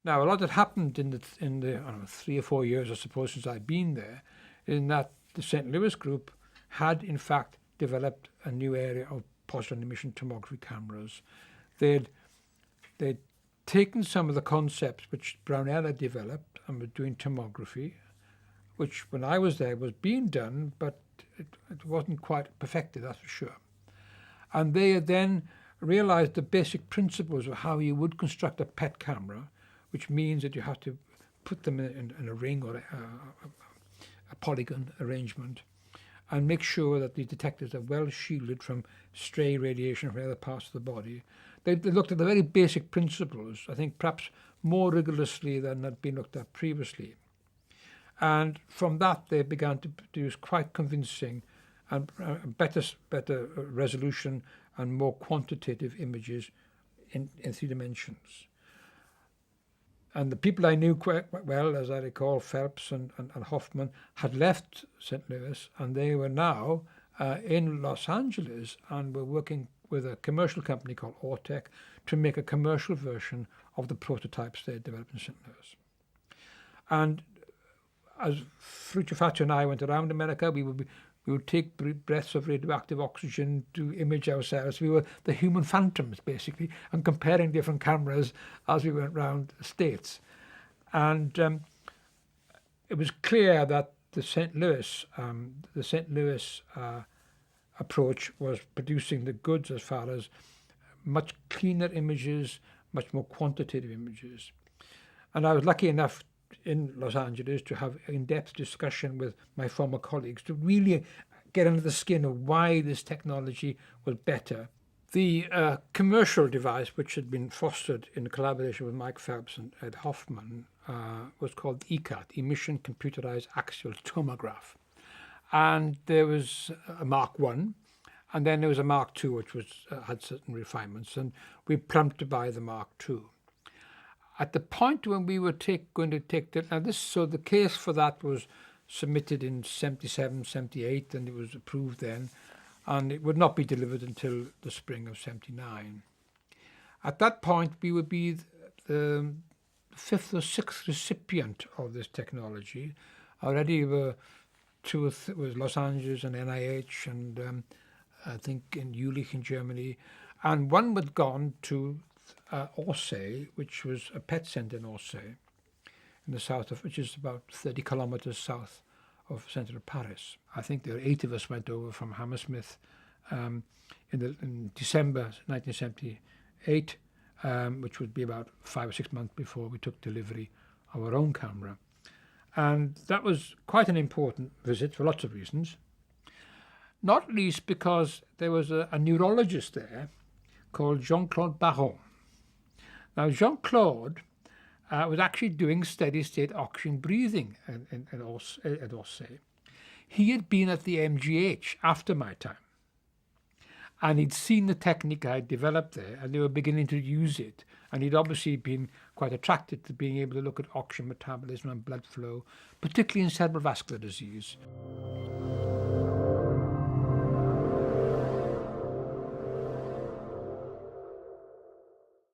Now, a lot had happened in the I don't know, 3 or 4 years, I suppose, since I'd been there, in that the St. Louis group had, in fact, developed a new area of positron emission tomography cameras. They'd taken some of the concepts which Brownell had developed and were doing tomography, which when I was there was being done, but it wasn't quite perfected, that's for sure. And they had then realized the basic principles of how you would construct a PET camera, which means that you have to put them in a ring or a polygon arrangement, and make sure that the detectors are well shielded from stray radiation from other parts of the body. They looked at the very basic principles, I think perhaps more rigorously than had been looked at previously. And from that, they began to produce quite convincing and better resolution and more quantitative images in 3 dimensions. And the people I knew quite well, as I recall, Phelps and Hoffman, had left St. Louis, and they were now in Los Angeles and were working with a commercial company called Ortec to make a commercial version of the prototypes they had developed in St. Louis. And as Ferruccio Faccio and I went around America, we would take breaths of radioactive oxygen to image ourselves. We were the human phantoms, basically, and comparing different cameras as we went around the States. And it was clear that the St. Louis approach was producing the goods as far as much cleaner images, much more quantitative images. And I was lucky enough in Los Angeles to have in-depth discussion with my former colleagues to really get under the skin of why this technology was better. The commercial device, which had been fostered in collaboration with Mike Phelps and Ed Hoffman, was called ECAT, Emission Computerized Axial Tomograph. And there was a Mark I, and then there was a Mark II, which had certain refinements, and we plumped to buy the Mark II. At the point when we were going to take the case for that was submitted in 77, 78, and it was approved then, and it would not be delivered until the spring of 79. At that point, we would be the 5th or 6th recipient of this technology. Already were was Los Angeles and NIH, and I think in Jülich in Germany, and one had gone to Orsay, which was a PET center in Orsay, in the south of, which is about 30 kilometers south of centre of Paris. I think there were 8 of us went over from Hammersmit in December 1978, which would be about 5 or 6 months before we took delivery of our own camera. And that was quite an important visit for lots of reasons, not least because there was a neurologist there called Jean-Claude Baron. Now, Jean-Claude was actually doing steady-state oxygen breathing at Orsay. He had been at the MGH after my time, and he'd seen the technique I had developed there, and they were beginning to use it. And he'd obviously been quite attracted to being able to look at oxygen metabolism and blood flow, particularly in cerebral vascular disease.